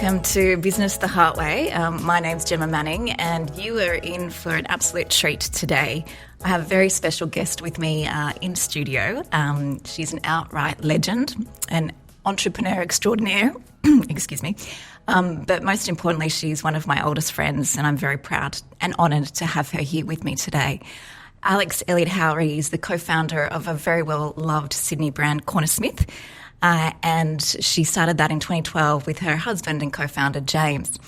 welcome to Business the Hard Way. My name's Gemma Manning and you are in for an absolute treat today. I have a very special guest with me in studio. She's an outright legend, an entrepreneur extraordinaire, excuse me. But most importantly, she's one of my oldest friends and I'm very proud and honoured to have her here with me today. Alex Elliot Howrey is the co-founder of a very well-loved Sydney brand, Cornersmith, and she started that in 2012 with her husband and co-founder, James.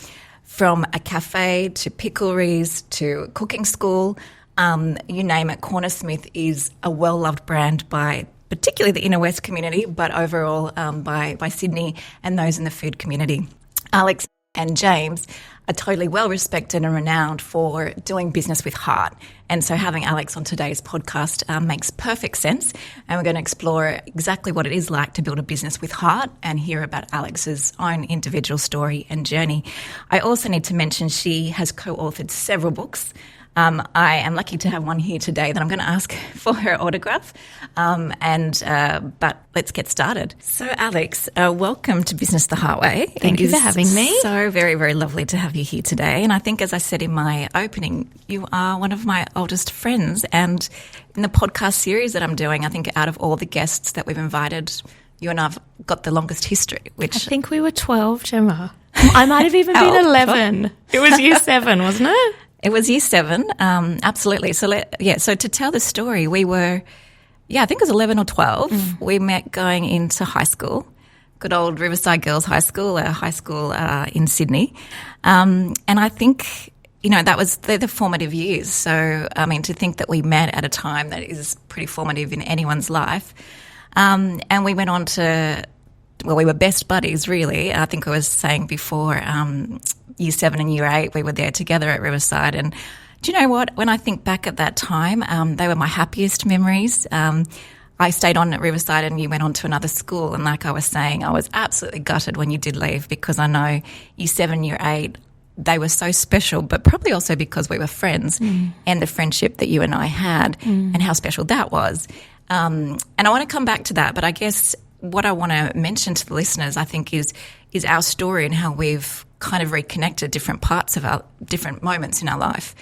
From a cafe to pickles to cooking school, you name it, Cornersmith is a well-loved brand by particularly the inner west community, but overall by Sydney and those in the food community. Alex and James are totally well-respected and renowned for doing business with heart. And so having Alex on today's podcast makes perfect sense. And we're going to explore exactly what it is like to build a business with heart and hear about Alex's own individual story and journey. I also need to mention she has co-authored several books. I am lucky to have one here today that I'm going to ask for her autograph. But let's get started. So, Alex, welcome to Business the Hard Way. Thank you for having me. So very, very lovely to have you here today. And I think, as I said in my opening, you are one of my oldest friends. And in the podcast series that I'm doing, I think out of all the guests that we've invited, you and I've got the longest history. I think we were 12, Gemma. I might have even been 11. It was year 7, wasn't it? It was year 7, absolutely. So to tell the story, we were, I think it was 11 or 12. We met going into high school, good old Riverside Girls High School, a high school in Sydney. And I think, they're the formative years. So, to think that we met at a time that is pretty formative in anyone's life. And we went on to, we were best buddies, really. I think I was saying before, year 7 and year 8, we were there together at Riverside. And do you know what? When I think back at that time, they were my happiest memories. I stayed on at Riverside and you went on to another school. And like I was saying, I was absolutely gutted when you did leave because I know year 7, year 8, they were so special, but probably also because we were friends and the friendship that you and I had and how special that was. And I want to come back to that, but I guess what I want to mention to the listeners, I think, is our story and how we've kind of reconnected different parts of our different moments in our life.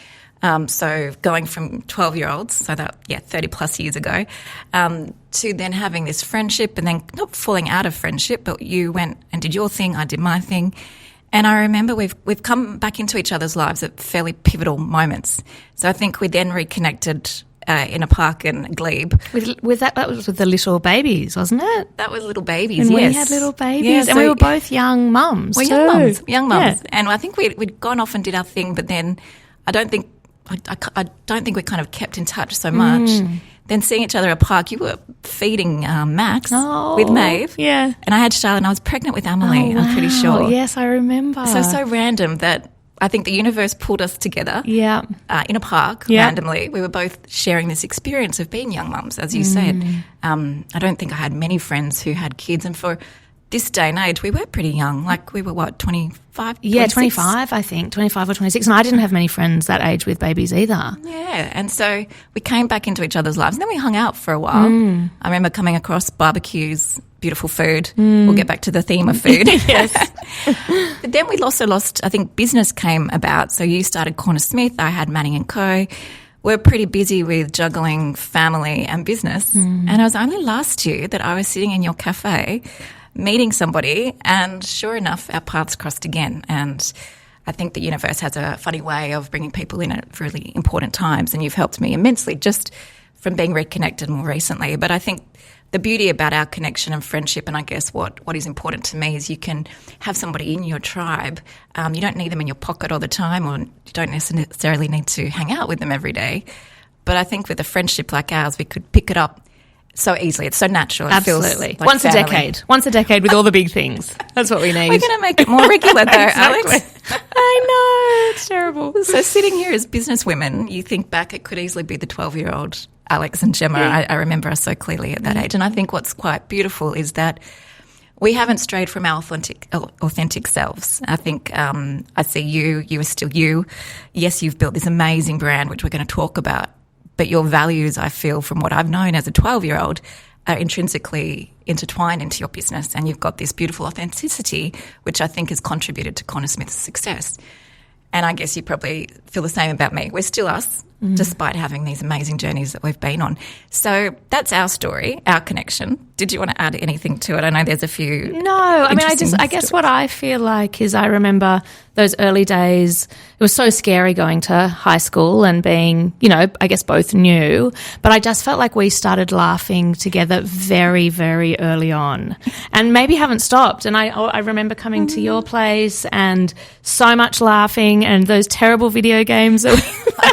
So going from 12-year-olds, so that, 30 plus years ago, to then having this friendship and then not falling out of friendship, but you went and did your thing, I did my thing. And I remember we've come back into each other's lives at fairly pivotal moments. So I think we then reconnected in a park in Glebe. With that was with the little babies, wasn't it? That was little babies, and yes. We had little babies, and we were both young mums. We're young mums. Yeah. And I think we'd gone off and did our thing, but then I don't think we kind of kept in touch so much. Then seeing each other at a park, you were feeding Max with Maeve. Yeah. And I had Charlotte and I was pregnant with Emily, I'm pretty sure. Yes, I remember. So random that I think the universe pulled us together in a park randomly. We were both sharing this experience of being young mums, as you said. I don't think I had many friends who had kids. And for this day and age, we were pretty young. Like we were, 25? Yeah, 25, I think, 25 or 26. And I didn't have many friends that age with babies either. Yeah, and so we came back into each other's lives. And then we hung out for a while. I remember coming across barbecues, beautiful food. We'll get back to the theme of food. Yes. But then we also lost, I think business came about. So you started Cornersmith, I had Manning & Co. We're pretty busy with juggling family and business. And it was only last year that I was sitting in your cafe meeting somebody and sure enough, our paths crossed again. And I think the universe has a funny way of bringing people in at really important times and you've helped me immensely just from being reconnected more recently. But I think the beauty about our connection and friendship, and I guess what is important to me is you can have somebody in your tribe. You don't need them in your pocket all the time or you don't necessarily need to hang out with them every day. But I think with a friendship like ours, we could pick it up so easily. It's so natural. Absolutely. It feels like family. Once a decade with all the big things. That's what we need. We're going to make it more regular though, Alex. I know. It's terrible. So sitting here as businesswomen, you think back, it could easily be the 12-year-old Alex and Gemma. I remember us so clearly at that age. And I think what's quite beautiful is that we haven't strayed from our authentic selves. I think I see you are still you. Yes, you've built this amazing brand, which we're going to talk about. But your values, I feel, from what I've known as a 12-year-old, are intrinsically intertwined into your business, and you've got this beautiful authenticity, which I think has contributed to Cornersmith's success. And I guess you probably feel the same about me. We're still us, despite having these amazing journeys that we've been on. So that's our story, our connection. Did you want to add anything to it? I know there's a few. No, I mean, I guess what I feel like is I remember those early days. It was so scary going to high school and being, I guess both new, but I just felt like we started laughing together very, very early on and maybe haven't stopped. And I remember coming to your place and so much laughing and those terrible video games that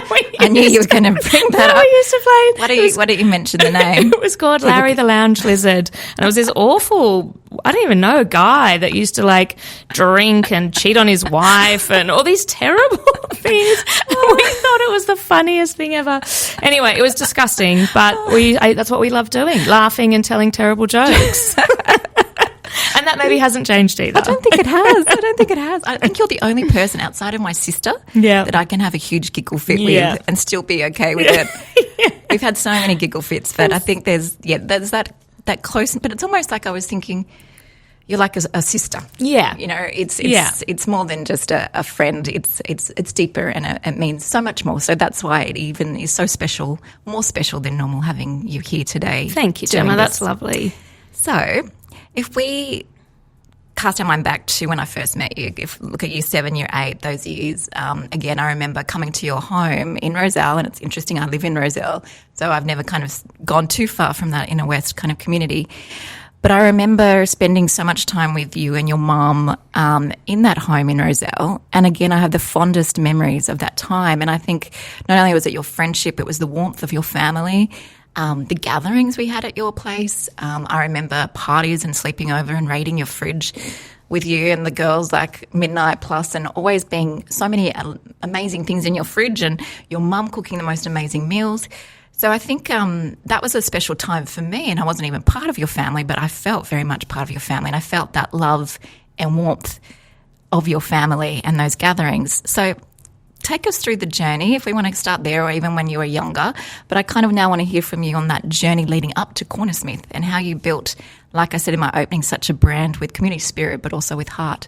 we I knew you were going to bring that up. We used to play. Why don't you mention the name? It was called Larry the Lounge Lizard. And it was this awful, I don't even know, guy that used to drink and cheat on his wife and all these terrible things. And we thought it was the funniest thing ever. Anyway, it was disgusting, but that's what we love doing, laughing and telling terrible jokes. And that maybe hasn't changed either. I don't think it has. I think you're the only person outside of my sister that I can have a huge giggle fit with and still be okay with it. We've had so many giggle fits, but I think there's that close, but it's almost like I was thinking you're like a sister. Yeah. It's more than just a friend. It's deeper and it means so much more. So that's why it even is so special, more special tthan normal having you here today. Thank you, Gemma. That's lovely. So if we cast our mind back to when I first met you, look at year 7, year 8, those years, again, I remember coming to your home in Rozelle, and it's interesting, I live in Rozelle, so I've never kind of gone too far from that inner west kind of community. But I remember spending so much time with you and your mum in that home in Rozelle. And again, I have the fondest memories of that time. And I think not only was it your friendship, it was the warmth of your family. The gatherings we had at your place. I remember parties and sleeping over and raiding your fridge with you and the girls midnight plus, and always being so many amazing things in your fridge, and your mum cooking the most amazing meals. So I think that was a special time for me, and I wasn't even part of your family, but I felt very much part of your family, and I felt that love and warmth of your family and those gatherings. So take us through the journey, if we want to start there, or even when you were younger. But I kind of now want to hear from you on that journey leading up to Cornersmith and how you built, like I said in my opening, such a brand with community spirit but also with heart.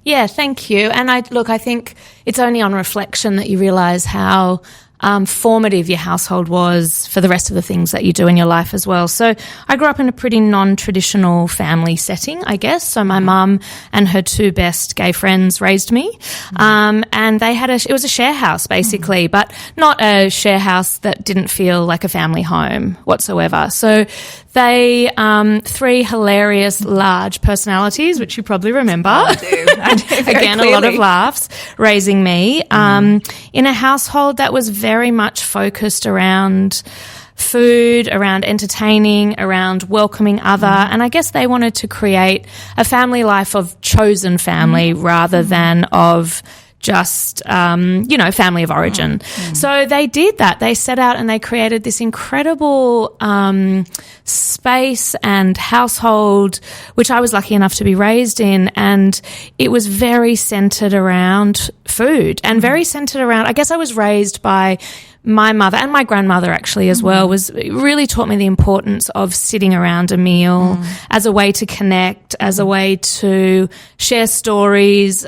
Yeah, thank you. And I think it's only on reflection that you realise how formative your household was for the rest of the things that you do in your life as well. So I grew up in a pretty non-traditional family setting, I guess. So my mum and her 2 best gay friends raised me, and they had it was a share house basically, but not a share house that didn't feel like a family home whatsoever. So they 3 hilarious large personalities, which you probably remember. I do Again, clearly. A lot of laughs raising me in a household that was very much focused around food, around entertaining, around welcoming other. And I guess they wanted to create a family life of chosen family rather than of just, family of origin. So they did that. They set out and they created this incredible space and household, which I was lucky enough to be raised in. And it was very centered around food and very centered around, I guess I was raised by my mother and my grandmother actually as well, really taught me the importance of sitting around a meal as a way to connect, as a way to share stories,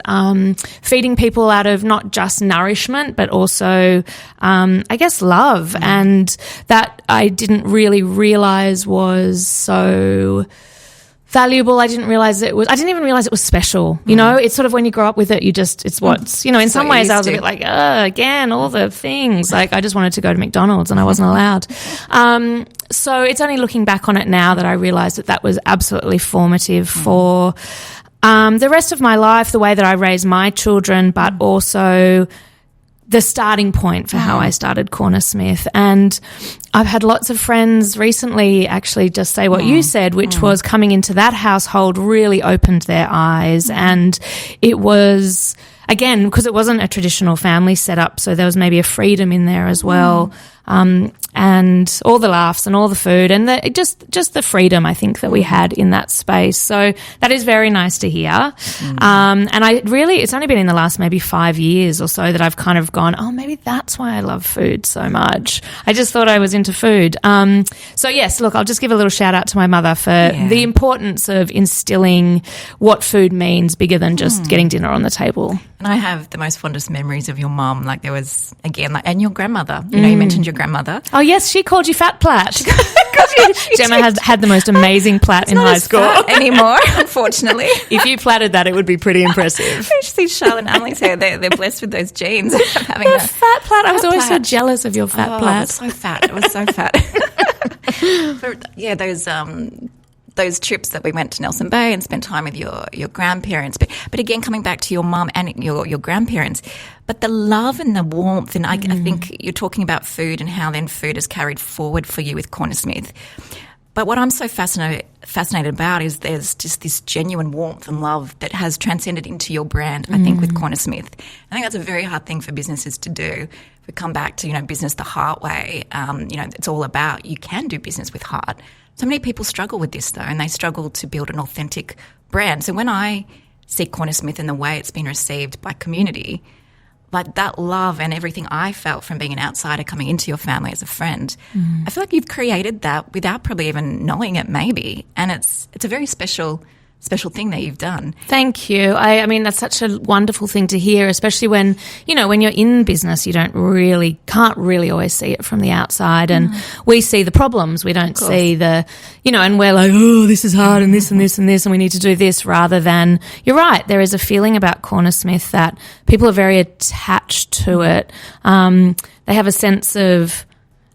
feeding people out of not just nourishment, but also, I guess, love. And that I didn't really realize was so valuable. I didn't even realize it was special. It's sort of when you grow up with it, it's what's, in some ways I was a bit like, again, all the things. I just wanted to go to McDonald's and I wasn't allowed. So it's only looking back on it now that I realized that was absolutely formative for the rest of my life, the way that I raised my children, but also the starting point for how I started Cornersmith. And I've had lots of friends recently actually just say what you said, which was coming into that household really opened their eyes. And it was, again, because it wasn't a traditional family setup, so there was maybe a freedom in there as well. and all the laughs and all the food and just the freedom I think that we had in that space. So that is very nice to hear. And it's only been in the last maybe 5 years or so that I've kind of gone, oh, maybe that's why I love food so much. I just thought I was into food. So yes, look, I'll just give a little shout out to my mother for the importance of instilling what food means bigger than just getting dinner on the table. And I have the most fondest memories of your mum. Like there was, again, and your grandmother. You know, you mentioned your grandmother. Oh, yes, she called you Fat Plat. Gemma has had the most amazing plat in high school. Not anymore, unfortunately. If you platted that, it would be pretty impressive. I see Charlotte and Emily's hair. They're blessed with those genes. Having a fat plat. I was always so jealous of your fat plat. It was so fat. It was so fat. But, yeah, those trips that we went to Nelson Bay and spent time with your grandparents. But again, coming back to your mum and your grandparents, but the love and the warmth, and I think you're talking about food and how then food is carried forward for you with Cornersmith. But what I'm so fascinated about is there's just this genuine warmth and love that has transcended into your brand, I think, with Cornersmith. I think that's a very hard thing for businesses to do. If we come back to, business the heart way, it's all about you can do business with heart. So many people struggle with this, though, and they struggle to build an authentic brand. So when I see Cornersmith and the way it's been received by community, like that love and everything I felt from being an outsider coming into your family as a friend, I feel like you've created that without probably even knowing it maybe. And it's a very special thing that you've done. Thank you. I mean, that's such a wonderful thing to hear, especially when, when you're in business, you can't really always see it from the outside. And we see the problems. We don't see the, and we're like, oh, this is hard and this and this and this and we need to do this, rather than, you're right, there is a feeling about Cornersmith that people are very attached to it. They have a sense of,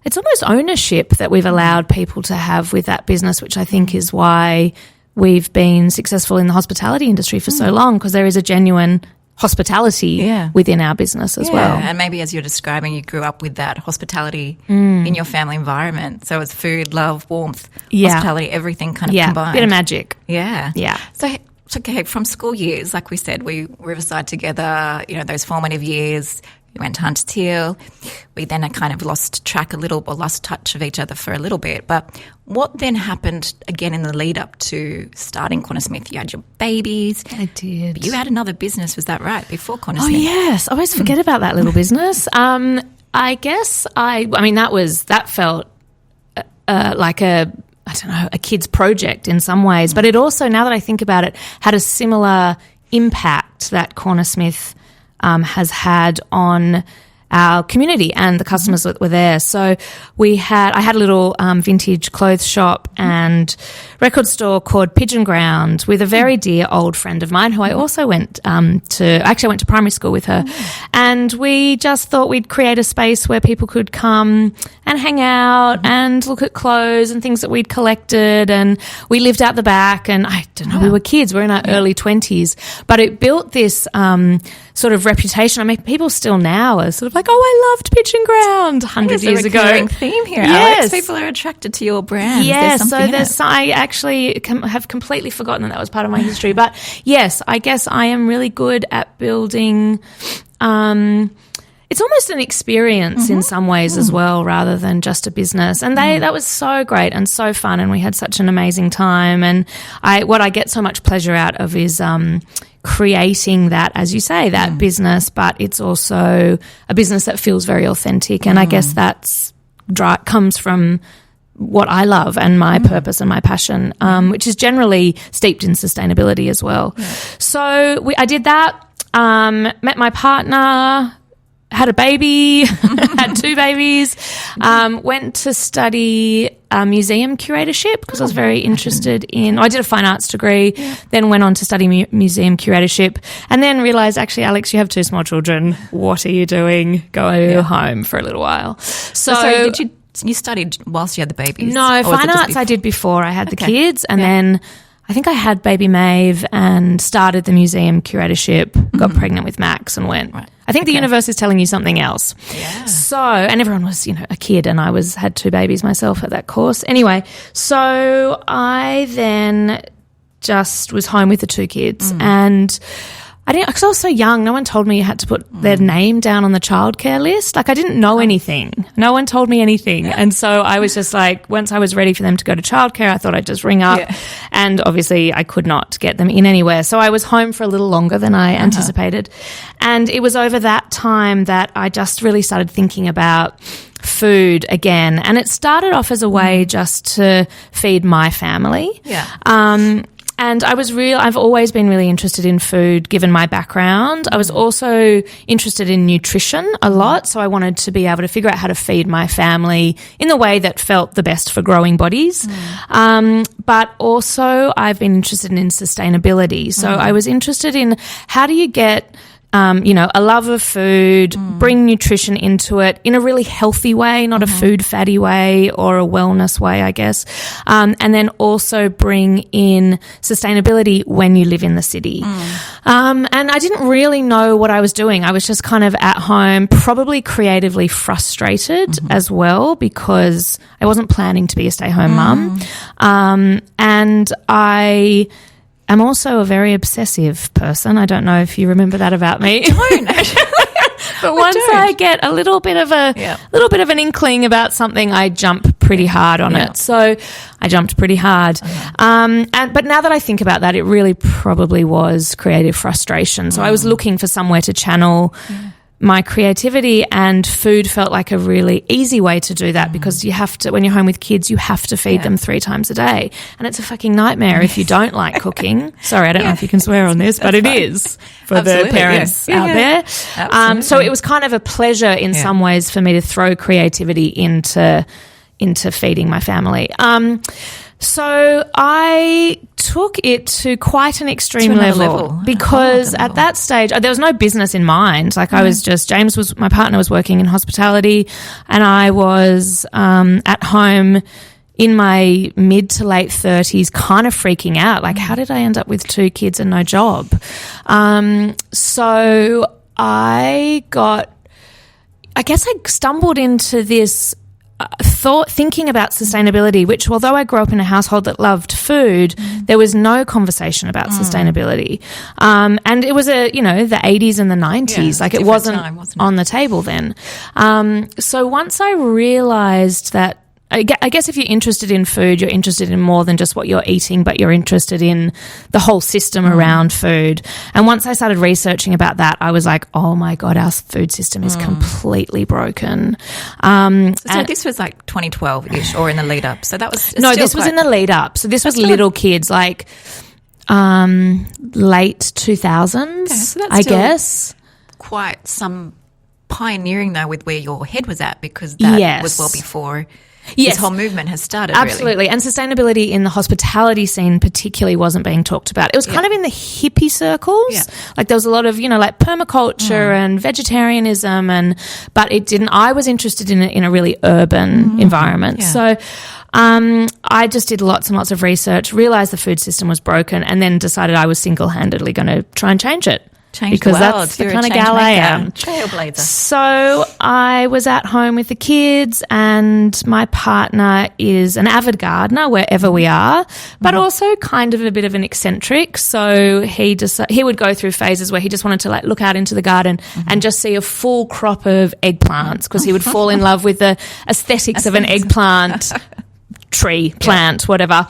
it's almost ownership that we've allowed people to have with that business, which I think is why we've been successful in the hospitality industry for so long, because there is a genuine hospitality within our business as well. And maybe as you're describing, you grew up with that hospitality in your family environment. So it's food, love, warmth, hospitality, everything kind of combined. Yeah, bit of magic. Yeah. Yeah. So okay, from school years, like we said, we Riverside together, those formative years. We went to Hunter's Hill. We then kind of lost track lost touch of each other for a little bit. But what then happened again in the lead up to starting Cornersmith? You had your babies. I did. But you had another business, was that right, before Cornersmith? Oh, yes. I always forget about that little business. I guess that felt like a kid's project in some ways. But it also, now that I think about it, had a similar impact that Cornersmith has had on our community and the customers that were there. So I had a little vintage clothes shop and record store called Pigeon Ground with a very dear old friend of mine who I also went to primary school with her. And we just thought we'd create a space where people could come and hang out and look at clothes and things that we'd collected. And we lived out the back, and I don't know, we were kids, we're in our early 20s, but it built this sort of reputation. I mean, people still now are sort of like, oh, I loved Pigeon Ground 100 years ago. There's a recurring theme here, Alex. People are attracted to your brand. Yes, I actually have completely forgotten that was part of my history. But yes, I guess I am really good at building. It's almost an experience in some ways as well, rather than just a business. And that was so great and so fun, and we had such an amazing time. And what I get so much pleasure out of is creating that, as you say, that business, but it's also a business that feels very authentic. And I guess that's comes from what I love and my purpose and my passion, which is generally steeped in sustainability as well. Yeah. So I did that, met my partner, had a baby, had 2 babies, went to study museum curatorship because I was very interested I did a fine arts degree, then went on to study museum curatorship, and then realised, actually, Alex, you have 2 small children. What are you doing? Go home for a little while. So did you studied whilst you had the babies? No, fine arts I did before I had the kids, and then I think I had baby Maeve and started the museum curatorship, got pregnant with Max and went, I think the universe is telling you something else. Yeah. So, and everyone was, a kid, and I had 2 babies myself at that course. Anyway, so I then just was home with the 2 kids, and I didn't, because I was so young. No one told me you had to put their name down on the childcare list. Like, I didn't know anything. No one told me anything. And so I was just like, once I was ready for them to go to childcare, I thought I'd just ring up. Yeah. And obviously I could not get them in anywhere. So I was home for a little longer than I anticipated. And it was over that time that I just really started thinking about food again. And it started off as a way just to feed my family. Yeah. And I've always been really interested in food given my background. I was also interested in nutrition a lot. So I wanted to be able to figure out how to feed my family in the way that felt the best for growing bodies. But also I've been interested in sustainability. So I was interested in how do you get a love of food, bring nutrition into it in a really healthy way, not a food fatty way or a wellness way, I guess. And then also bring in sustainability when you live in the city. And I didn't really know what I was doing. I was just kind of at home, probably creatively frustrated as well, because I wasn't planning to be a stay-home mum. And I'm also a very obsessive person. I don't know if you remember that about me. I don't actually. But once I get a little bit of an inkling about something, I jump pretty hard on it. So I jumped pretty hard. But now that I think about that, it really probably was creative frustration. So I was looking for somewhere to channel my creativity, and food felt like a really easy way to do that, because you have to, when you're home with kids, you have to feed them 3 times a day. And it's a fucking nightmare if you don't like cooking. Sorry, I don't know if you can swear on this, but it is for the parents out there. So it was kind of a pleasure in some ways for me to throw creativity into feeding my family. So I took it to quite an extreme level because at that stage there was no business in mind. Like I was just, my partner was working in hospitality, and I was at home in my mid to late 30s kind of freaking out. Like, how did I end up with 2 kids and no job? So I stumbled into this thinking about sustainability, which, although I grew up in a household that loved food, there was no conversation about sustainability. And it was the 80s and the 90s. Like, it wasn't on the table then. So once I realized that, I guess if you're interested in food, you're interested in more than just what you're eating, but you're interested in the whole system around food. And once I started researching about that, I was like, oh my God, our food system is completely broken. So this was like 2012-ish or in the lead up. So that was... No, this was in the lead up. So this was little kids, like late 2000s, so I guess. Quite some pioneering though with where your head was at, because that was well before... This whole movement has started, absolutely. Really. And sustainability in the hospitality scene particularly wasn't being talked about. It was kind of in the hippie circles. Yeah. Like there was a lot of, like permaculture and vegetarianism, but it didn't. I was interested in it in a really urban environment. Yeah. So I just did lots and lots of research, realised the food system was broken, and then decided I was single-handedly going to try and change it. Because that's the kind of gal I am. Trailblazer. So I was at home with the kids, and my partner is an avid gardener wherever we are, but also kind of a bit of an eccentric. So he would go through phases where he just wanted to like look out into the garden and just see a full crop of eggplants, because he would fall in love with the aesthetics of an eggplant. Tree, plant, whatever,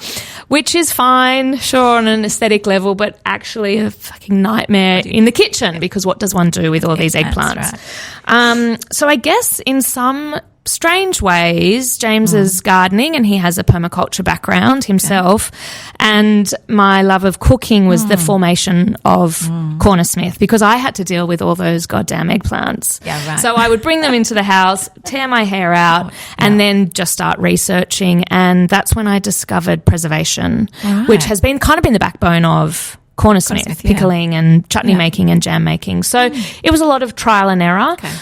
which is fine, sure, on an aesthetic level, but actually a fucking nightmare in the kitchen, because what does one do with all these eggplants? Right. So I guess in some strange ways, James is gardening, and he has a permaculture background himself, and my love of cooking was the formation of Cornersmith, because I had to deal with all those goddamn eggplants. Yeah, right. So I would bring them into the house, tear my hair out, and then just start researching, and that's when I discovered preservation, which has been kind of been the backbone of Cornersmith, pickling and chutney making and jam making. So it was a lot of trial and error. Okay.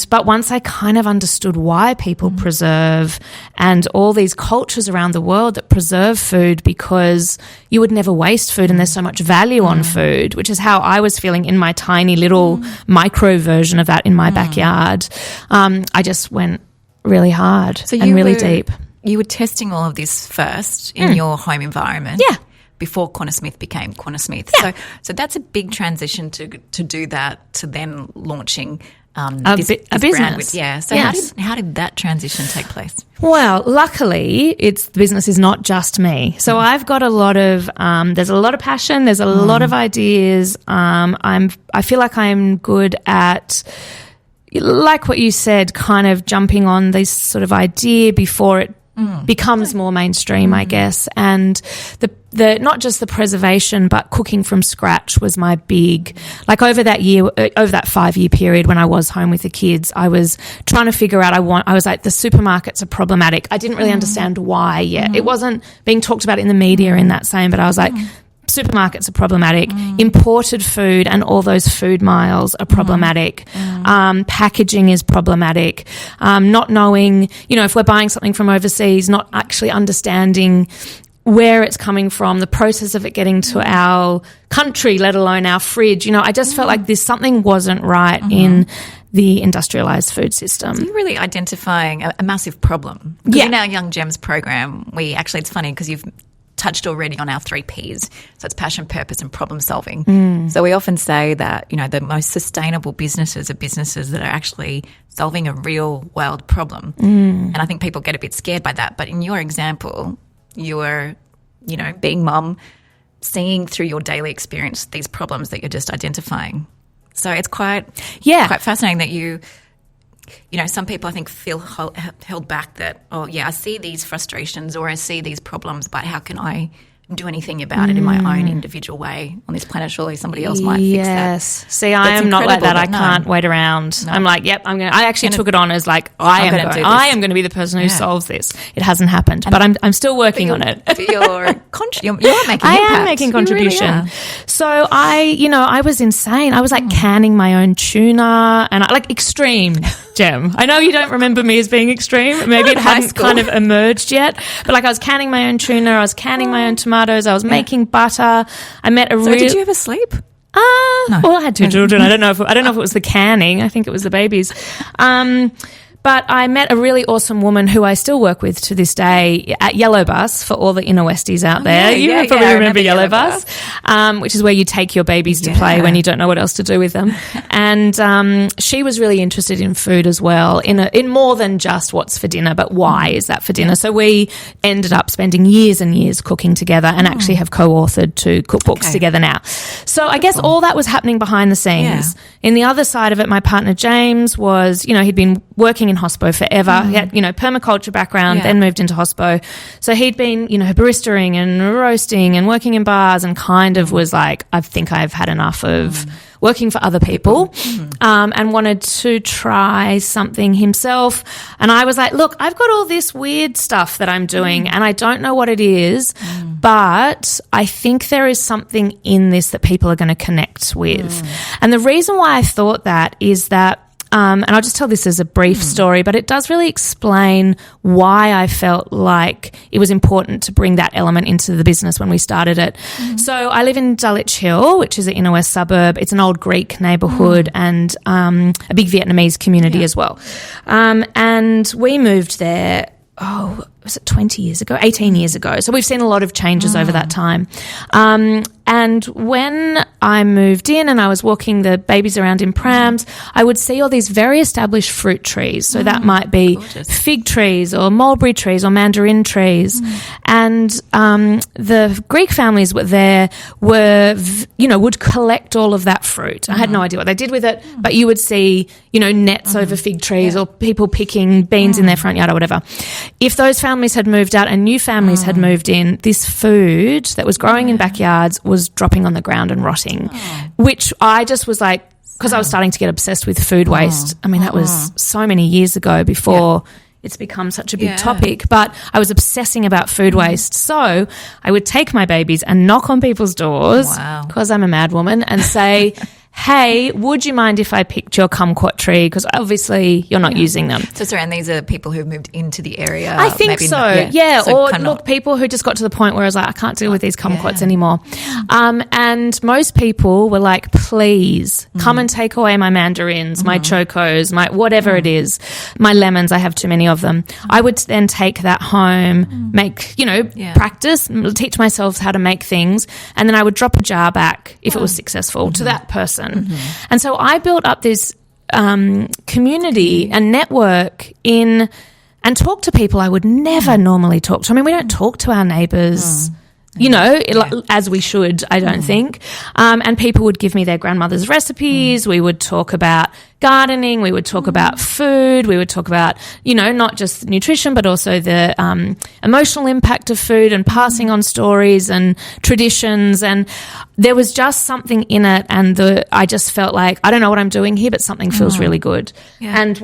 But once I kind of understood why people preserve, and all these cultures around the world that preserve food because you would never waste food and there's so much value on food, which is how I was feeling in my tiny little micro version of that in my backyard. I just went really hard and really deep. You were testing all of this first in your home environment. Yeah. before Cornersmith became Cornersmith. Yeah. So that's a big transition to do that, to then launching a business. So yes. how did that transition take place? Well, luckily, the business is not just me. So I've got a lot of there's a lot of passion. There's a lot of ideas. I feel like I'm good at, like what you said, kind of jumping on this sort of idea before it becomes more mainstream, I guess. And the not just the preservation, but cooking from scratch was my big, like over that 5-year period when I was home with the kids, I was trying to figure out, I was like, the supermarkets are problematic. I didn't really understand why yet. It wasn't being talked about in the media in that same, but I was like, supermarkets are problematic. Imported food and all those food miles are problematic. Packaging is problematic. Not knowing, if we're buying something from overseas, not actually understanding where it's coming from, the process of it getting to our country, let alone our fridge. I just felt like something wasn't right in the industrialised food system. So you're really identifying a massive problem. Yeah. In our Young Gems program, it's funny because you've touched already on our 3 Ps. So it's passion, purpose and problem solving. So we often say that, the most sustainable businesses are businesses that are actually solving a real world problem. And I think people get a bit scared by that. But in your example, you were, being mum, seeing through your daily experience these problems that you're just identifying. So it's quite fascinating that you some people I think feel held back that, I see these frustrations or I see these problems, but how can I do anything about it in my own individual way on this planet? Surely somebody else might fix that. Yes. See, I am not like that. I can't wait around. No. I'm like, yep, I actually took it on as like, I am going to be the person who solves this. It hasn't happened, but I'm still working on it. You're making impact. I am making contribution. Really so I was insane. I was like canning my own tuna and extreme, Gem. I know you don't remember me as being extreme. Maybe it hadn't kind of emerged yet, but I was canning my own tuna. I was canning my own tomatoes. I was making butter. I met a So did you ever sleep? No. Well, I had 2 children. I don't know if it was the canning. I think it was the babies. But I met a really awesome woman who I still work with to this day at Yellow Bus, for all the inner Westies out there. You probably remember Yellow Bus, which is where you take your babies to play when you don't know what else to do with them. And she was really interested in food as well, in more than just what's for dinner, but why is that for dinner. So we ended up spending years and years cooking together and actually have co-authored 2 cookbooks together now. So I guess all that was happening behind the scenes. In the other side of it, my partner James was, he'd been working in hospo forever. He had, permaculture background, then moved into hospo. So he'd been, baristaing and roasting and working in bars and kind of was like, I think I've had enough of working for other people, and wanted to try something himself. And I was like, look, I've got all this weird stuff that I'm doing and I don't know what it is, but I think there is something in this that people are going to connect with. And the reason why I thought that is that and I'll just tell this as a brief story, but it does really explain why I felt like it was important to bring that element into the business when we started it. So I live in Dulwich Hill, which is an inner west suburb. It's an old Greek neighbourhood and a big Vietnamese community as well. And we moved there, was it 20 years ago? 18 years ago. So we've seen a lot of changes over that time. And when I moved in and I was walking the babies around in prams, I would see all these very established fruit trees. So that might be fig trees or mulberry trees or mandarin trees. And the Greek families would collect all of that fruit. I had no idea what they did with it, but you would see, nets over fig trees or people picking beans in their front yard or whatever. If those families had moved out and new families had moved in, this food that was growing in backyards was dropping on the ground and rotting, which I just was like, because I was starting to get obsessed with food waste. I mean, that was so many years ago before it's become such a big topic, but I was obsessing about food waste. So I would take my babies and knock on people's doors because I'm a mad woman and say, hey, would you mind if I picked your kumquat tree? Because obviously you're not using them. So sorry, and these are people who've moved into the area? I think so, So people who just got to the point where I was like, I can't deal with these kumquats anymore. And most people were like, please come and take away my mandarins, my chocos, my whatever it is, my lemons. I have too many of them. I would then take that home, make, practice, teach myself how to make things, and then I would drop a jar back if it was successful to that person. And so I built up this community and network and talk to people I would never normally talk to. I mean, we don't talk to our neighbours, as we should, I don't think. And people would give me their grandmother's recipes. We would talk about gardening. We would talk about food. We would talk about, not just nutrition, but also the emotional impact of food and passing on stories and traditions. And there was just something in it. And I just felt like, I don't know what I'm doing here, but something feels really good. Yeah. And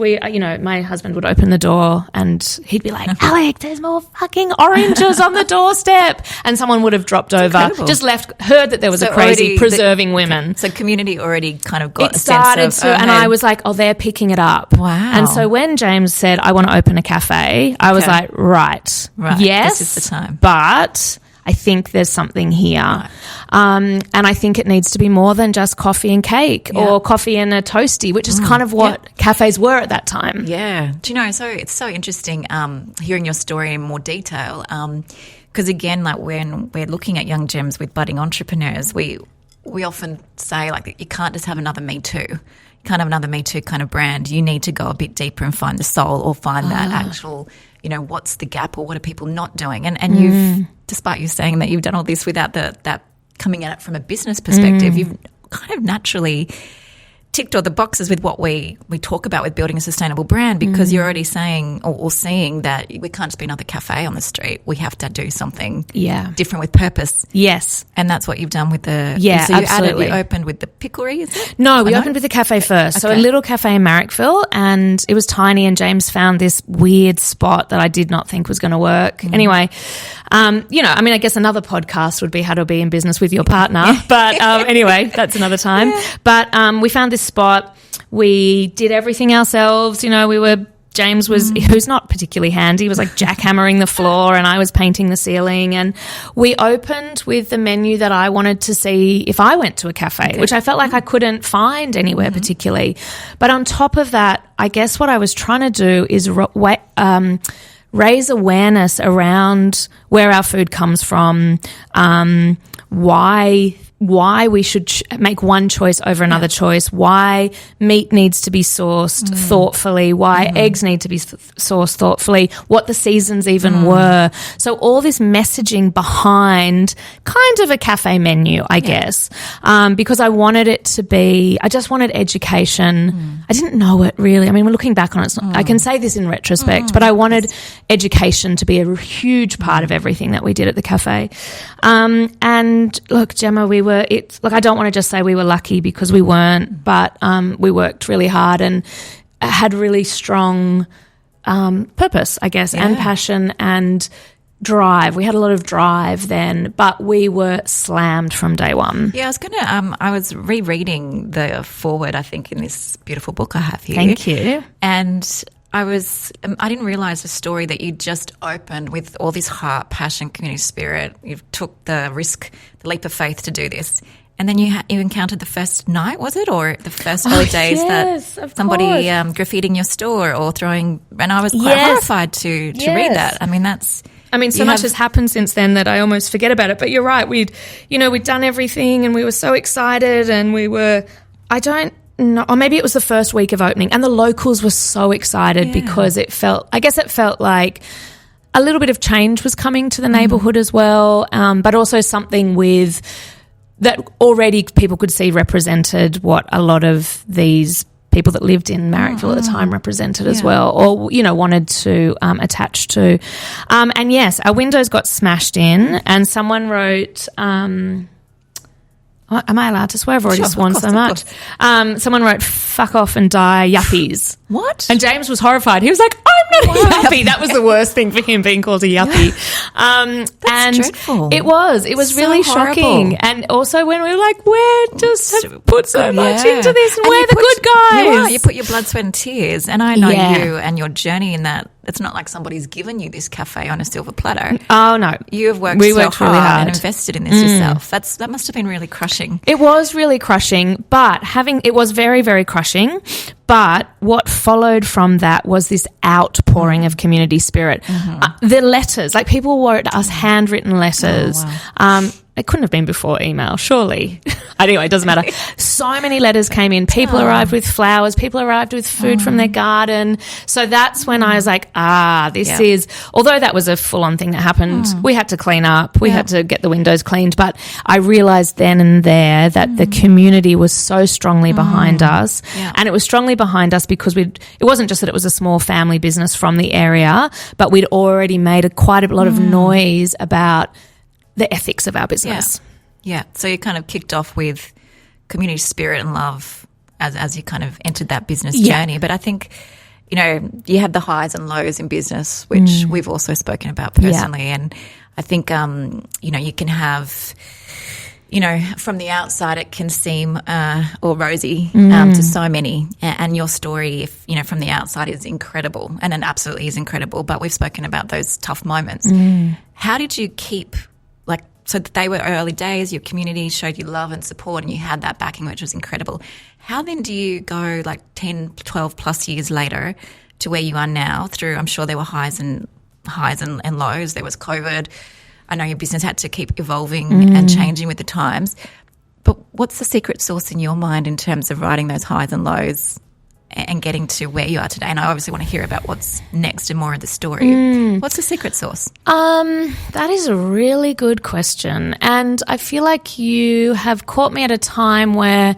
my husband would open the door and he'd be like, Alex, there's more fucking oranges on the doorstep. And someone would have dropped over, incredible. Heard that there was a crazy preserving women. So community already kind of got a sense of, and I was like, oh, they're picking it up. Wow. And so when James said, I want to open a cafe, I was like, right. Yes. This is the time. But I think there's something here. Right. And I think it needs to be more than just coffee and cake or coffee and a toasty, which is kind of what cafes were at that time. Yeah. Do you know, so it's so interesting hearing your story in more detail because, again, like when we're looking at young gems with budding entrepreneurs, we often say, like, you can't just have another Me Too. You can't have another Me Too kind of brand. You need to go a bit deeper and find the soul or find that actual, what's the gap or what are people not doing? And you've, despite you saying that you've done all this without that coming at it from a business perspective, you've kind of naturally ticked all the boxes with what we talk about with building a sustainable brand because you're already saying or seeing that we can't just be another cafe on the street. We have to do something different with purpose. Yes. And that's what you've done with the... Yeah, so absolutely. you opened with the Picklery, is it? No, we opened with the cafe first. Okay. So a little cafe in Marrickville, and it was tiny, and James found this weird spot that I did not think was going to work. Anyway, I guess another podcast would be how to be in business with your partner. But anyway, that's another time. Yeah. But we found this spot. We did everything ourselves. James was, who's not particularly handy, was like jackhammering the floor and I was painting the ceiling. And we opened with the menu that I wanted to see if I went to a cafe, which I felt like I couldn't find anywhere particularly. But on top of that, I guess what I was trying to do is raise awareness around where our food comes from, why we should make one choice over another choice, why meat needs to be sourced thoughtfully, why eggs need to be sourced thoughtfully, what the seasons even were. So all this messaging behind kind of a cafe menu, I guess, because I wanted it to be, I just wanted education. I didn't know it really. I mean, looking back on it, I can say this in retrospect, but I wanted education to be a huge part of everything that we did at the cafe. And look, Gemma, I don't want to just say we were lucky because we weren't, but we worked really hard and had really strong purpose, I guess, and passion and drive. We had a lot of drive then, but we were slammed from day one. Yeah, I was rereading the foreword, I think, in this beautiful book I have here. Thank you. And I didn't realise the story that you just opened with all this heart, passion, community spirit. You took the risk, the leap of faith to do this. And then you encountered the first night, was it? Or the first early days that somebody graffitiing your store or throwing, and I was quite horrified to read that. I mean, so much has happened since then that I almost forget about it. But you're right. We'd done everything and we were so excited and no, or maybe it was the first week of opening and the locals were so excited because it felt like a little bit of change was coming to the neighbourhood as well, but also something with that already people could see represented what a lot of these people that lived in Marrickville at the time represented as well, or, wanted to attach to. And yes, our windows got smashed in and someone wrote... am I allowed to swear? I've already sworn so much. Someone wrote, fuck off and die, yuppies. What? And James was horrified. He was like, I'm not a yuppie. That was the worst thing for him, being called a yuppie. That's dreadful. It was So really horrible. shocking. And also when we were like, we're just have put so much into this and we're the good guys. You put your blood, sweat and tears. And I know Yeah. you and your journey in that. It's not like somebody's given you this cafe on a silver platter. Oh, no. You have worked We so worked hard, really hard. and invested in this yourself. That must have been really crushing. It was really crushing, but it was very, very crushing. But what followed from that was this outpouring of community spirit. The letters, like people wrote us handwritten letters. Oh, wow. It couldn't have been before email, surely. Anyway, it doesn't matter. So many letters came in. People arrived with flowers. People arrived with food from their garden. So that's when I was like, this is, although that was a full-on thing that happened, we had to clean up. We had to get the windows cleaned. But I realised then and there that the community was so strongly behind us. Yeah. And it was strongly behind us because it wasn't just that it was a small family business from the area, but we'd already made quite a lot of noise about the ethics of our business. Yeah. So you kind of kicked off with community spirit and love as you kind of entered that business journey. But I think, you had the highs and lows in business, which we've also spoken about personally. Yeah. And I think, you can have, from the outside it can seem all rosy to so many. And your story, if from the outside, is incredible, and it absolutely is incredible. But we've spoken about those tough moments. How did you keep so that they were early days, your community showed you love and support and you had that backing, which was incredible. How then do you go 10, 12 plus years later to where you are now through, I'm sure there were highs and lows. There was COVID. I know your business had to keep evolving and changing with the times. But what's the secret sauce in your mind in terms of riding those highs and lows and getting to where you are today? And I obviously want to hear about what's next and more of the story. What's the secret sauce? That is a really good question. And I feel like you have caught me at a time where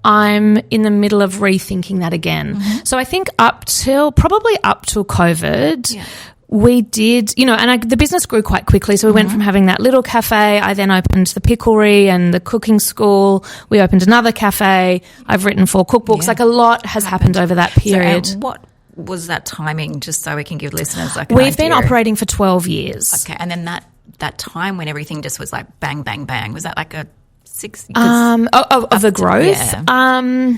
I'm in the middle of rethinking that again. So I think probably up till COVID, we did, the business grew quite quickly. So we went from having that little cafe. I then opened the picklery and the cooking school. We opened another cafe. I've written 4 cookbooks. Like a lot has happened over that period. So, what was that timing, just so we can give listeners an We've been idea? operating for 12 years. Okay. And then that time when everything just was like bang, bang, bang, was that like a 6? Of the growth? Yeah.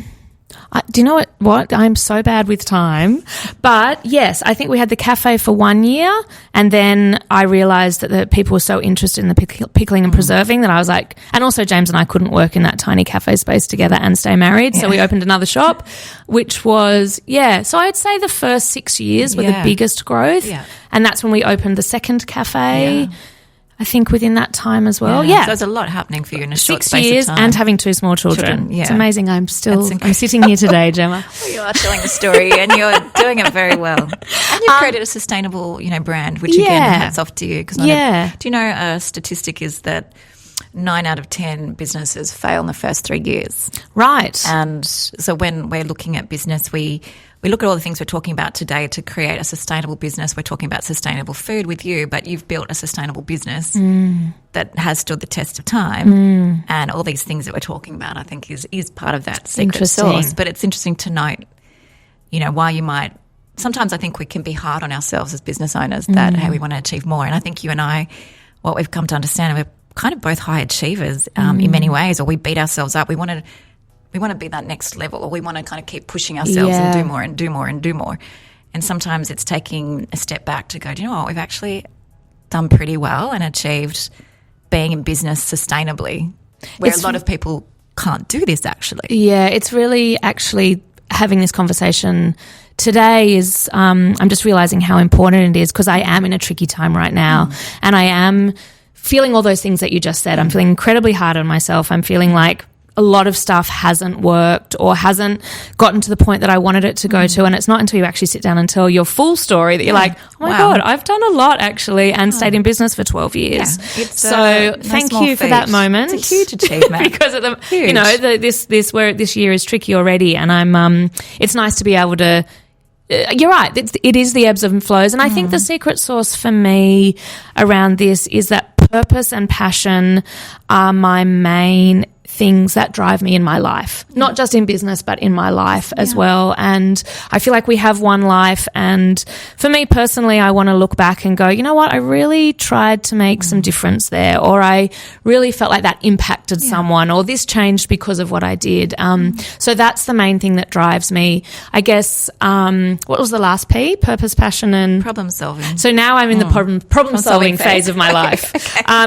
Do you know what? I'm so bad with time. But yes, I think we had the cafe for 1 year, and then I realised that the people were so interested in the pickling and preserving that I was like, and also James and I couldn't work in that tiny cafe space together and stay married, so we opened another shop, which was, so I'd say the first 6 years were the biggest growth, and that's when we opened the second cafe. Yeah. I think within that time as well. Yeah. So there's a lot happening for you in a short 6 space years of time. and having 2 small children. Yeah. It's amazing. I'm sitting here today, Gemma. Well, you are telling the story and you're doing it very well. And you've created a sustainable, brand, which again, hats off to you. Because do you know a statistic is that 9 out of 10 businesses fail in the first 3 years. Right. And so when we're looking at business, we look at all the things we're talking about today to create a sustainable business. We're talking about sustainable food with you, but you've built a sustainable business that has stood the test of time. And all these things that we're talking about, I think, is part of that secret sauce. But it's interesting to note, why you might – sometimes I think we can be hard on ourselves as business owners that, hey, we want to achieve more. And I think you and I, what we've come to understand, we're kind of both high achievers in many ways, or we beat ourselves up. We want to be that next level, or we want to kind of keep pushing ourselves and do more and do more and do more. And sometimes it's taking a step back to go, do you know what, we've actually done pretty well and achieved being in business sustainably, where a lot of people can't do this actually. Yeah, it's really actually having this conversation today is I'm just realising how important it is, because I am in a tricky time right now and I am feeling all those things that you just said. I'm feeling incredibly hard on myself. I'm feeling like a lot of stuff hasn't worked or hasn't gotten to the point that I wanted it to go to. And it's not until you actually sit down and tell your full story that you're like, oh my God, I've done a lot actually and stayed in business for 12 years. Yeah. So thank you for that moment. It's a huge achievement. Because at the, this year is tricky already, and it's nice to be able to, you're right, it is the ebbs and flows. And I think the secret sauce for me around this is that purpose and passion are my main things that drive me in my life, not just in business, but in my life as well. And I feel like we have one life. And for me personally, I want to look back and go, you know what, I really tried to make some difference there, or I really felt like that impacted someone, or this changed because of what I did. So that's the main thing that drives me. I guess, what was the last P? Purpose, passion and problem solving. So now I'm in the problem solving phase of my life,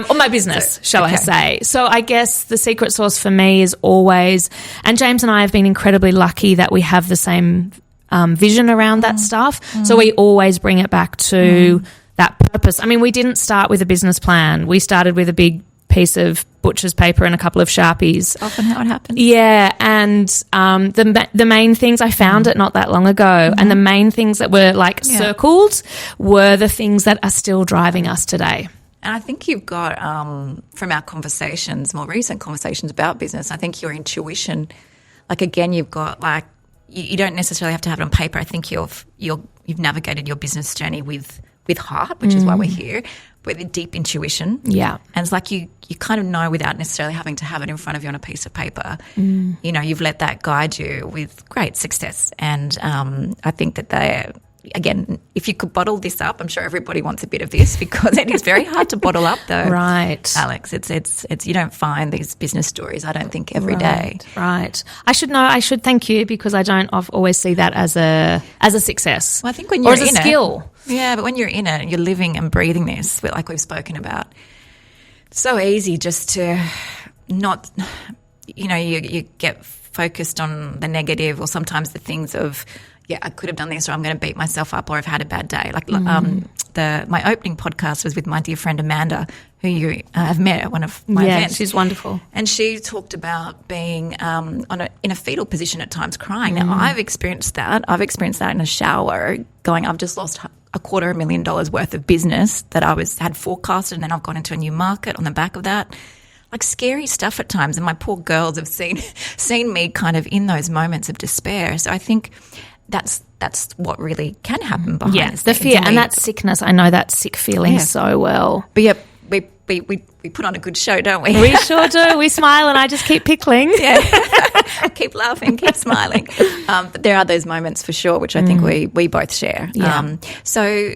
or my business, shall I say. So I guess the secret sauce for me is always, and James and I have been incredibly lucky that we have the same vision around that stuff. So we always bring it back to that purpose. I mean, we didn't start with a business plan. We started with a big piece of butcher's paper and a couple of Sharpies. Often how it happens. Yeah, and the main things, I found it not that long ago, and the main things that were like circled were the things that are still driving us today. And I think you've got, from our conversations, more recent conversations about business, I think your intuition, like again, you've got like, you don't necessarily have to have it on paper. I think you've navigated your business journey with heart, which is why we're here, with deep intuition. Yeah. And it's like you kind of know without necessarily having to have it in front of you on a piece of paper. You know, you've let that guide you with great success. And I think that again, if you could bottle this up, I'm sure everybody wants a bit of this, because it is very hard to bottle up though. Right. Alex, it's you don't find these business stories, I don't think, every day. Right. I should thank you, because I don't always see that as a success. Well, I think when you're or as a skill. Yeah, but when you're in it, you're living and breathing this, like we've spoken about. It's so easy just to not, you get focused on the negative, or sometimes the things of, I could have done this, or I'm going to beat myself up, or I've had a bad day. Like my opening podcast was with my dear friend Amanda, who you have met at one of my events. She's wonderful. And she talked about being in a fetal position at times, crying. Now, I've experienced that. I've experienced that in a shower, going, I've just lost $250,000 worth of business that I had forecasted, and then I've gone into a new market on the back of that. Like scary stuff at times. And my poor girls have seen me kind of in those moments of despair. So I think that's what really can happen behind the fear and that sickness. I know that sick feeling so well. But we put on a good show, don't we? We sure do. We smile, and I just keep pickling. Keep laughing, keep smiling. But there are those moments for sure, which I think we both share. Yeah. So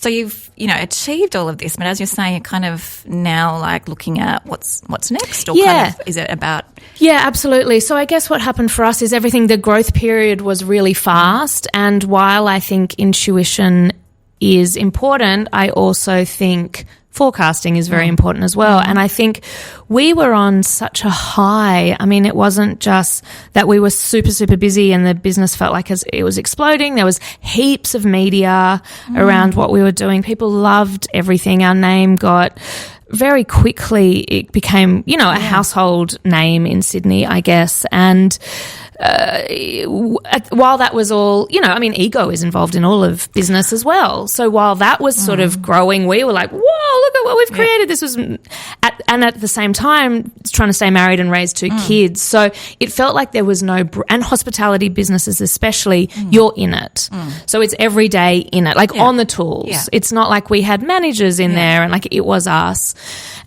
you've achieved all of this, but as you're saying, you're kind of now like looking at what's next, or kind of, is it about? Yeah, absolutely. So I guess what happened for us is the growth period was really fast, and while I think intuition is important, I also think forecasting is very important as well. And I think we were on such a high. I mean, it wasn't just that we were super, super busy and the business felt like it was exploding. There was heaps of media around what we were doing. People loved everything. Our name got very quickly, it became, a household name in Sydney, I guess. And while that was all, ego is involved in all of business as well. So while that was sort of growing, we were like, whoa, look at what we've created. This was, and at the same time, trying to stay married and raise 2 kids. So it felt like there was and hospitality businesses especially, you're in it. So it's every day in it, like on the tools. Yeah. It's not like we had managers in there, and like it was us.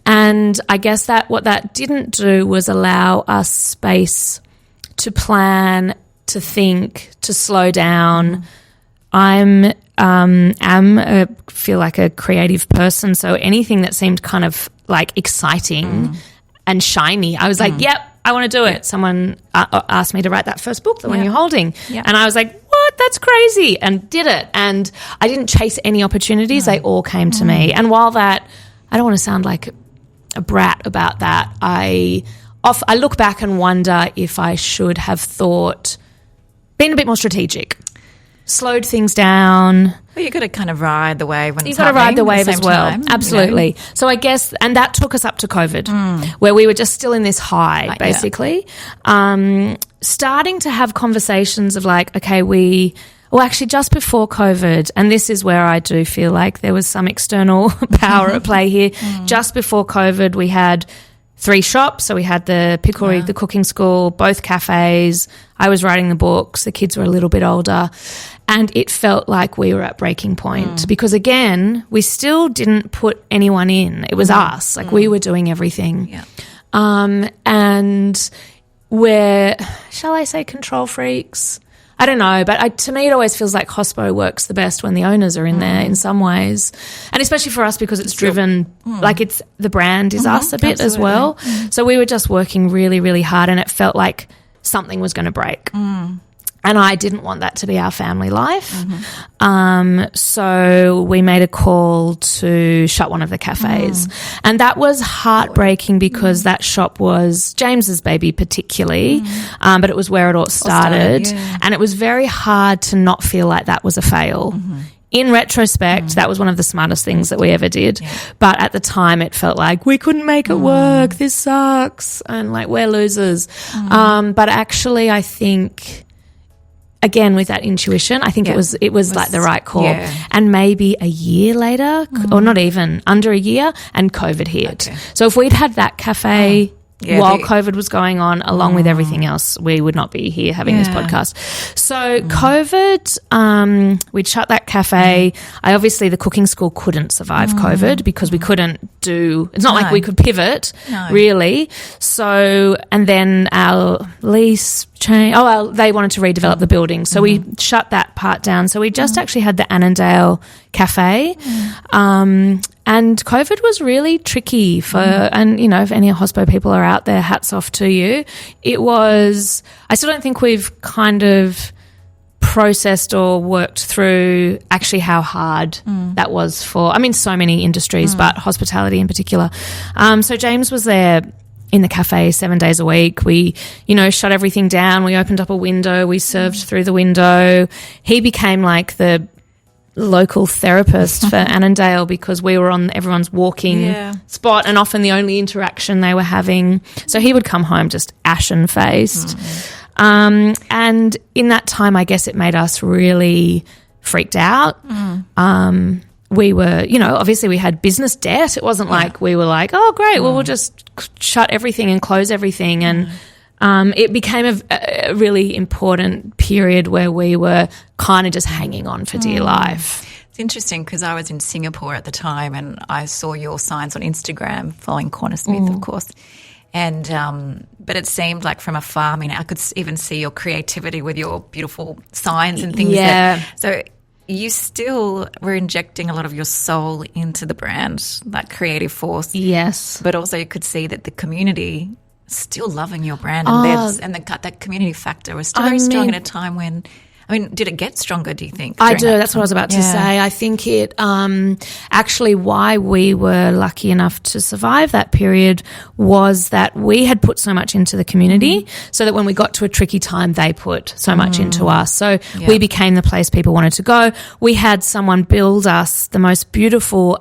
And I guess that what that didn't do was allow us space to plan, to think, to slow down. I feel like a creative person, so anything that seemed kind of like exciting and shiny, I was like, yep, I want to do it. Someone asked me to write that first book, the one you're holding. Yeah. And I was like, what? That's crazy. And did it. And I didn't chase any opportunities. They all came to me. And while that, I don't want to sound like a brat about that, I look back and wonder if I should have been a bit more strategic, slowed things down. Well, you've got to kind of ride the wave when it's happening. You've got to ride the wave as well. Time, absolutely. So I guess, and that took us up to COVID, where we were just still in this high, basically. Starting to have conversations of like, okay, actually just before COVID, and this is where I do feel like there was some external power at play here. Just before COVID, we had 3 shops. So we had the Pickles, the cooking school, both cafes. I was writing the books. The kids were a little bit older. And it felt like we were at breaking point because, again, we still didn't put anyone in. It was us. Like we were doing everything. Yeah. And and we're, shall I say, control freaks? I don't know, but to me it always feels like hospo works the best when the owners are in there in some ways. And especially for us because it's driven, like it's the brand is us a bit as well. So we were just working really, really hard and it felt like something was going to break. And I didn't want that to be our family life. So we made a call to shut one of the cafes. And that was heartbreaking because that shop was James's baby particularly, but it was where it all started. And it was very hard to not feel like that was a fail. In retrospect, that was one of the smartest things that we ever did. But at the time, it felt like we couldn't make it work. This sucks. And like, we're losers. But actually, I think, again, with that intuition, I think it was like the right call. And maybe a year later, or not even, under a year, and COVID hit. So if we'd had that cafe while COVID was going on, along with everything else, we would not be here having this podcast. So COVID, we'd shut that cafe. The cooking school couldn't survive COVID because we couldn't it's not like we could pivot really. So, and then our lease changed. They wanted to redevelop the building. So we shut that part down. So we just actually had the Annandale cafe. And COVID was really tricky and, you know, if any hospo people are out there, hats off to you. I still don't think we've kind of processed or worked through actually how hard that was for, so many industries, but hospitality in particular. So James was there in the cafe 7 days a week. We, shut everything down. We opened up a window. We served through the window. He became like the local therapist for Annandale because we were on everyone's walking spot and often the only interaction they were having. So he would come home just ashen-faced. And in that time, I guess it made us really freaked out. We were, obviously we had business debt. It wasn't like we were like, oh, great, well, we'll just shut everything and close everything. And it became a really important period where we were kind of just hanging on for dear life. It's interesting because I was in Singapore at the time and I saw your signs on Instagram following Cornersmith, of course. And but it seemed like from afar, I could even see your creativity with your beautiful signs and things. So you still were injecting a lot of your soul into the brand, that creative force. Yes. But also you could see that the community still loving your brand and that community factor was still very strong at a time when did it get stronger, do you think? I do. That's what I was about to say. I think it actually why we were lucky enough to survive that period was that we had put so much into the community so that when we got to a tricky time, they put so much into us. So we became the place people wanted to go. We had someone build us the most beautiful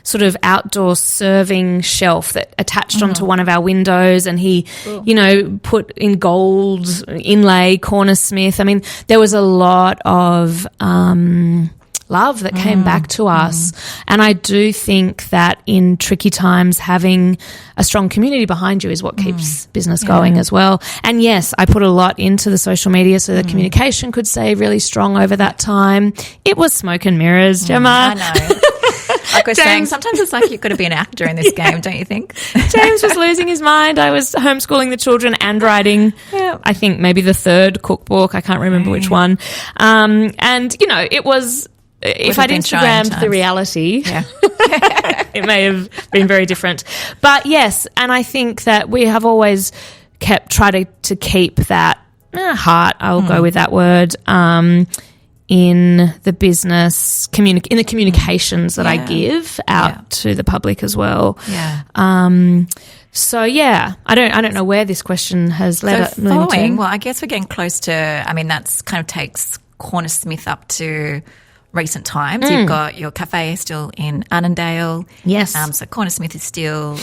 sort of outdoor serving shelf that attached onto one of our windows and he, put in gold inlay, Cornersmith. There was a lot of love that came back to us. And I do think that in tricky times, having a strong community behind you is what keeps business going as well. And yes, I put a lot into the social media so the communication could stay really strong over that time. It was smoke and mirrors, Gemma. I know. Like we're saying, sometimes it's like you've got to be an actor in this game, don't you think? James was losing his mind. I was homeschooling the children and writing, I think maybe the third cookbook. I can't remember which one. And, it was, if I'd Instagrammed the reality, it may have been very different. But yes, and I think that we have always tried to keep that heart, I'll go with that word, in the business, in the communications that I give out to the public as well. So I don't know where this question has led us. Well, I guess we're getting close to. That's kind of takes Cornersmith up to recent times. You've got your cafe still in Annandale. Yes. So Cornersmith is still.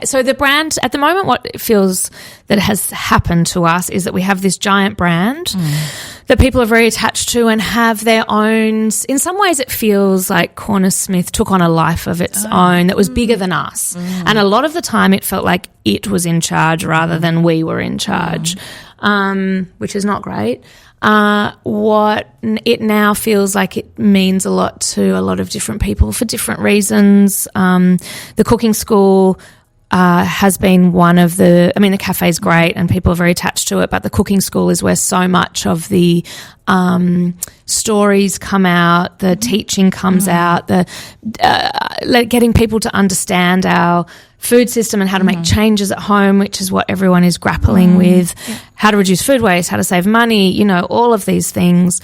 So the brand at the moment, what it feels that has happened to us is that we have this giant brand that people are very attached to and have their own. In some ways, it feels like Cornersmith took on a life of its own that was bigger than us. And a lot of the time, it felt like it was in charge rather than we were in charge, which is not great. What it now feels like it means a lot to a lot of different people for different reasons. The cooking school has been one of the cafe's great and people are very attached to it, but the cooking school is where so much of the stories come out, the teaching comes out, the getting people to understand our food system and how to make changes at home, which is what everyone is grappling with, how to reduce food waste, how to save money, all of these things.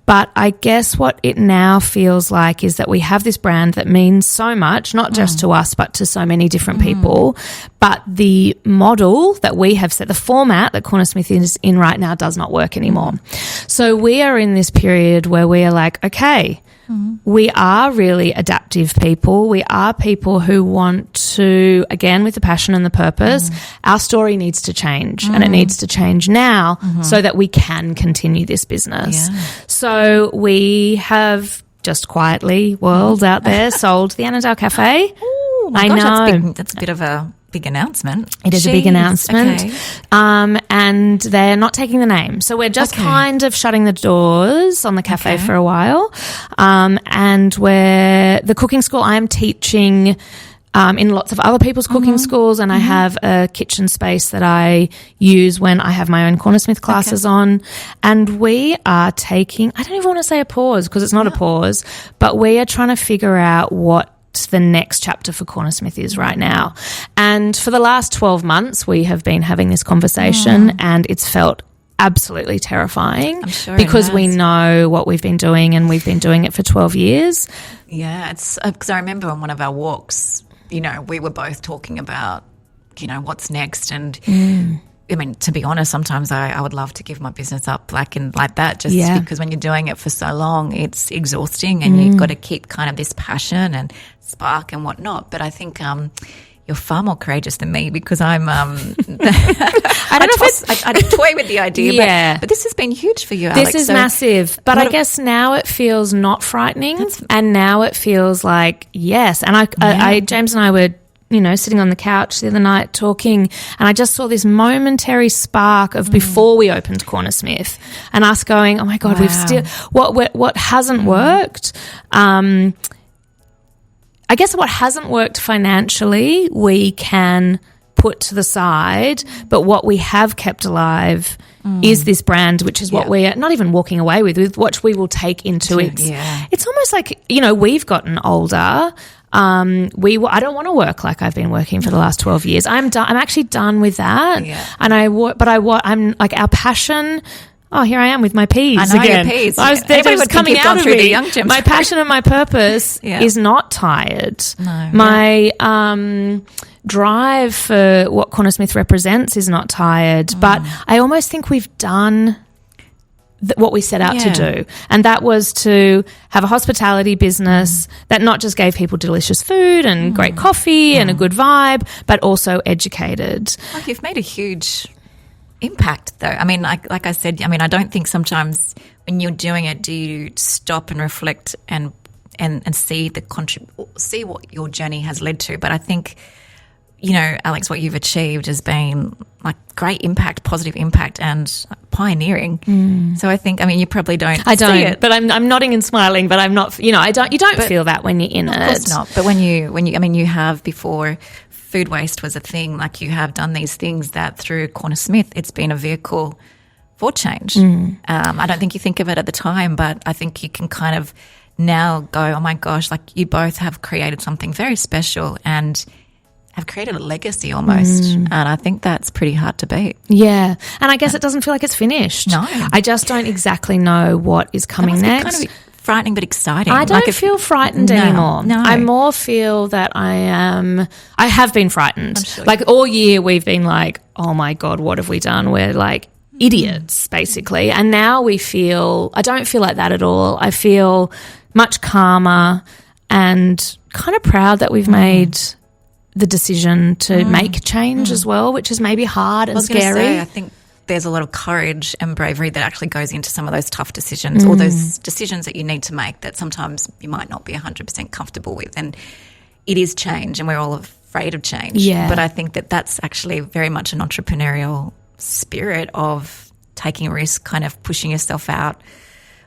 But I guess what it now feels like is that we have this brand that means so much, not just to us, but to so many different people. But the model that we have set, the format that Cornersmith is in right now does not work anymore. So we are in this period where we are like, okay, we are really adaptive people. We are people who want to, again, with the passion and the purpose, our story needs to change and it needs to change now so that we can continue this business. Yeah. So we have just quietly, world out there, sold the Annandale Cafe. Oh, my gosh, know. That's a bit of a big announcement. It is a big announcement. Okay. And they're not taking the name. So we're just kind of shutting the doors on the cafe for a while. And the cooking school, I am teaching in lots of other people's cooking schools, and I have a kitchen space that I use when I have my own Cornersmith classes on. And we are taking, I don't even want to say a pause because it's not a pause, but we are trying to figure out what the next chapter for Cornersmith is right now. And for the last 12 months, we have been having this conversation and it's felt absolutely terrifying because we know what we've been doing and we've been doing it for 12 years. Yeah, it's because I remember on one of our walks, we were both talking about, what's next. And I mean, to be honest, sometimes I would love to give my business up like that just because when you're doing it for so long, it's exhausting and you've got to keep kind of this passion and spark and whatnot. But I think you're far more courageous than me because I'm I toy with the idea, but this has been huge for you, Alex. This is massive. But I guess now it feels not frightening and now it feels like yes. And I James and I were sitting on the couch the other night talking, and I just saw this momentary spark of before we opened Cornersmith and us going, oh my God, we've still, what hasn't worked? I guess what hasn't worked financially, we can put to the side, but what we have kept alive is this brand, which is what we're not even walking away with what we will take into it. It's almost like, we've gotten older. I don't want to work like I've been working for the last 12 years. I'm actually done with that. Yeah. And I'm like our passion. Oh, here I am with my peas I know again. Your peas. They're just coming out of me. My passion and my purpose is not tired. No. My drive for what Cornersmith represents is not tired. But I almost think we've done what we set out to do, and that was to have a hospitality business that not just gave people delicious food and great coffee and a good vibe, but also educated. Like you've made a huge impact though. I mean, like I said, I don't think sometimes when you're doing it do you stop and reflect and see see what your journey has led to. But I think, Alex, what you've achieved has been like great impact, positive impact and pioneering. So I think, you probably don't see it. But I'm nodding and smiling, but I'm not, you don't feel that when you're in it. Of course not. But when you have before food waste was a thing, like you have done these things that through Cornersmith, it's been a vehicle for change. I don't think you think of it at the time, but I think you can kind of now go, oh my gosh, like you both have created something very special and have created a legacy almost. And I think that's pretty hard to beat. Yeah. And I guess it doesn't feel like it's finished. No. I just don't exactly know what is coming next. Kind of frightening but exciting. I don't feel frightened anymore. No. I more feel that I have been frightened. Sure. Like all year we've been like, oh my God, what have we done? We're like idiots basically. And now I don't feel like that at all. I feel much calmer and kind of proud that we've made the decision to make change as well, which is maybe hard and scary. I think there's a lot of courage and bravery that actually goes into some of those tough decisions or those decisions that you need to make that sometimes you might not be 100% comfortable with. And it is change and we're all afraid of change. Yeah. But I think that that's actually very much an entrepreneurial spirit of taking a risk, kind of pushing yourself out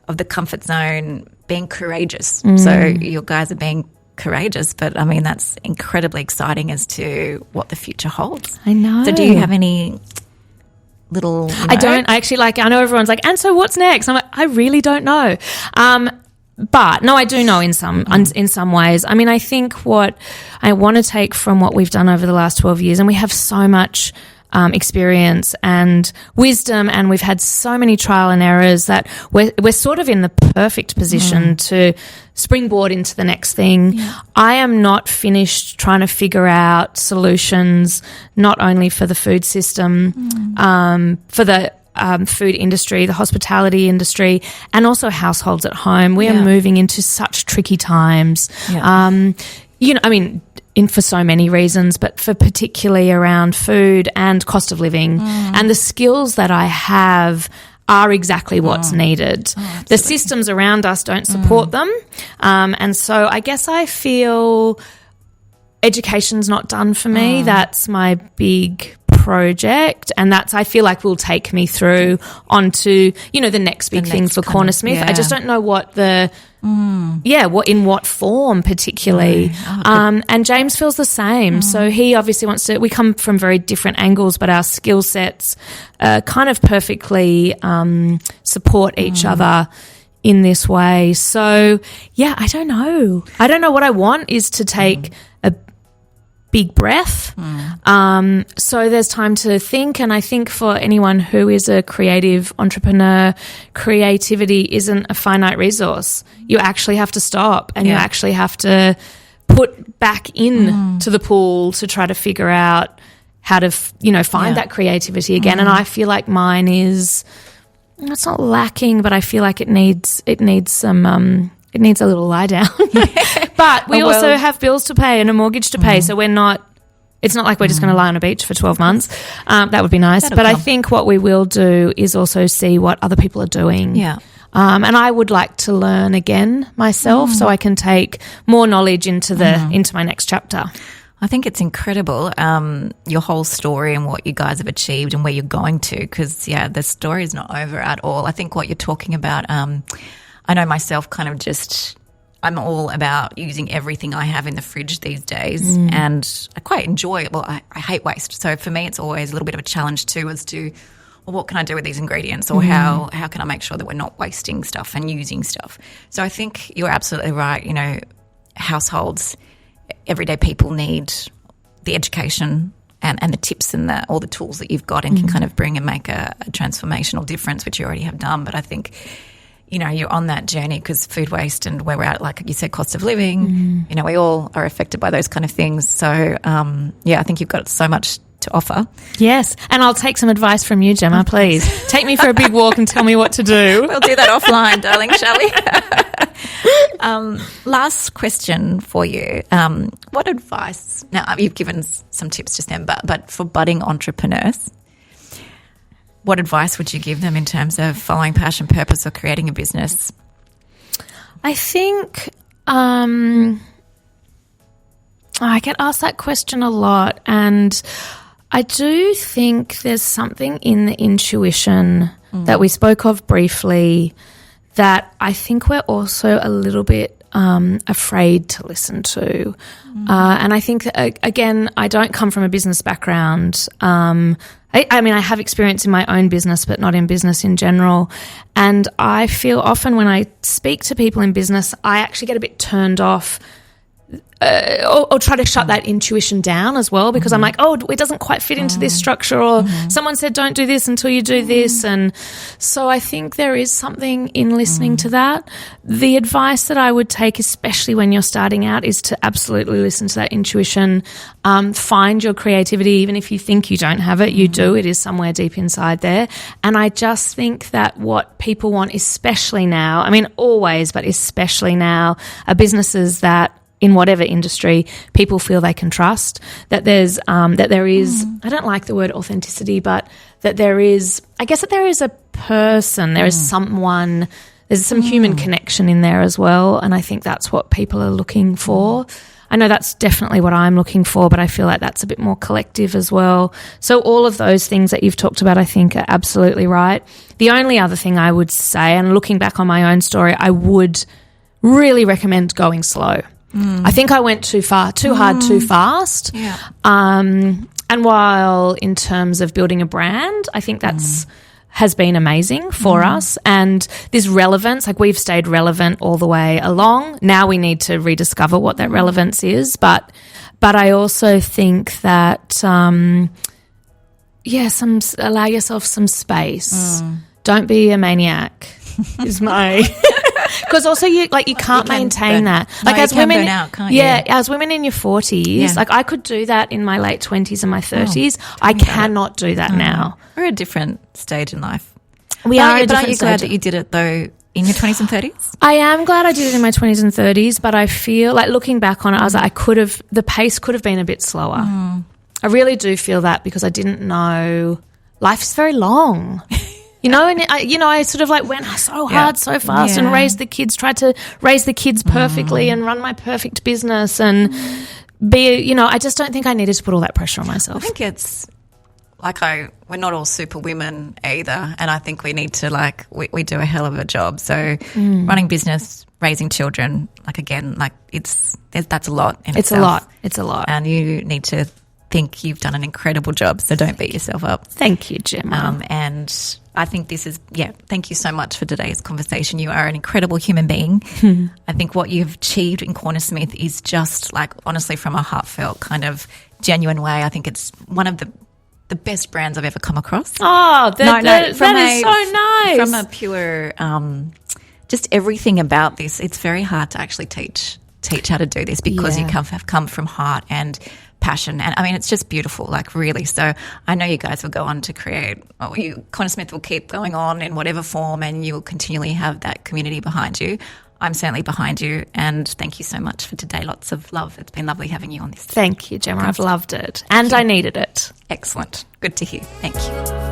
of the comfort zone, being courageous. So you guys are being courageous, but I mean, that's incredibly exciting as to what the future holds. I know. So do you have any little... I don't. I actually, I know everyone's like, and so what's next? I'm like, I really don't know. But no, I do know in some ways. I mean, I think what I want to take from what we've done over the last 12 years, and we have so much experience and wisdom, and we've had so many trial and errors that we're sort of in the perfect position to springboard into the next thing. Yeah. I am not finished trying to figure out solutions, not only for the food system, for the food industry, the hospitality industry, and also households at home. We are moving into such tricky times. Yeah. For so many reasons, but for particularly around food and cost of living. And the skills that I have are exactly what's needed. The systems around us don't support them. And so I guess I feel education's not done for me. That's my big project, and I feel like will take me through onto, the next big thing for Cornersmith. I just don't know what in what form particularly. And James feels the same. So he obviously wants to, we come from very different angles, but our skill sets kind of perfectly support each other in this way. So I don't know. I don't know. What I want is to take a big breath. So there's time to think. And I think for anyone who is a creative entrepreneur, creativity isn't a finite resource. You actually have to stop, and you actually have to put back in to the pool to try to figure out how to, find that creativity again. And I feel like mine is, it's not lacking, but I feel like it needs some, it needs a little lie down. But we also have bills to pay and a mortgage to pay, so it's not like we're just going to lie on a beach for 12 months. That would be nice. But I think what we will do is also see what other people are doing. Yeah. And I would like to learn again myself so I can take more knowledge into my next chapter. I think it's incredible, your whole story and what you guys have achieved and where you're going to, because, the story is not over at all. I think what you're talking about, I know myself kind of I'm all about using everything I have in the fridge these days, and I quite enjoy it. Well, I hate waste. So for me, it's always a little bit of a challenge too, as to, well, what can I do with these ingredients, or how can I make sure that we're not wasting stuff and using stuff? So I think you're absolutely right. Households, everyday people need the education and the tips and all the tools that you've got and can kind of bring and make a transformational difference, which you already have done. But I think, you're on that journey because food waste and where we're at, like you said, cost of living, we all are affected by those kind of things. So, I think you've got so much to offer. Yes, and I'll take some advice from you, Gemma, please. Take me for a big walk and tell me what to do. We'll do that offline, darling, shall we? Last question for you. What advice, now you've given some tips just then, but for budding entrepreneurs, what advice would you give them in terms of following passion, purpose, or creating a business? I think I get asked that question a lot, and I do think there's something in the intuition that we spoke of briefly that I think we're also a little bit afraid to listen to. And I think, again, I don't come from a business background. I mean, I have experience in my own business, but not in business in general. And I feel often when I speak to people in business, I actually get a bit turned off or try to shut that intuition down as well, because I'm like, oh, it doesn't quite fit into this structure, or someone said don't do this until you do this. And so I think there is something in listening to that. The advice that I would take, especially when you're starting out, is to absolutely listen to that intuition. Find your creativity, even if you think you don't have it, you do. It is somewhere deep inside there. And I just think that what people want, especially now, I mean always, but especially now, are businesses that, in whatever industry, people feel they can trust, that there is, I don't like the word authenticity, but that there is, I guess that there is a person, there is someone, there's some human connection in there as well, and I think that's what people are looking for. I know that's definitely what I'm looking for, but I feel like that's a bit more collective as well. So all of those things that you've talked about, I think, are absolutely right. The only other thing I would say, and looking back on my own story, I would really recommend going slow. I think I went too far, too hard, too fast. Yeah. And while in terms of building a brand, I think that's has been amazing for us. And this relevance, like we've stayed relevant all the way along. Now we need to rediscover what that relevance is. But I also think that, allow yourself some space. Don't be a maniac is my... Because also you can't maintain that. Like as women, burn out, can't you? As women in your 40s, like I could do that in my late 20s and my 30s. I cannot do that now. We're at a different stage in life. But aren't you glad that you did it though in your 20s and 30s? I am glad I did it in my 20s and 30s, but I feel like looking back on it, I was like, the pace could have been a bit slower. I really do feel that because I didn't know life is very long. And I sort of like went so hard, so fast and tried to raise the kids perfectly and run my perfect business and be, I just don't think I needed to put all that pressure on myself. I think it's like we're not all super women either, and I think we need to we do a hell of a job. So running business, raising children, that's a lot in itself. It's a lot. And you need to think you've done an incredible job, so don't beat yourself up. Thank you, Gemma. And I think thank you so much for today's conversation. You are an incredible human being. I think what you've achieved in Cornersmith is just honestly from a heartfelt kind of genuine way. I think it's one of the best brands I've ever come across. Oh, that is so nice. From a pure, just everything about this, it's very hard to actually teach how to do this because you have come from heart and passion, and I mean it's just beautiful, really. So I know you guys will go on to create. Cornersmith will keep going on in whatever form, and you will continually have that community behind you. I'm certainly behind you, and thank you so much for today. Lots of love. It's been lovely having you on this. Thank you, Gemma. I've loved it, and I needed it. Excellent. Good to hear. Thank you.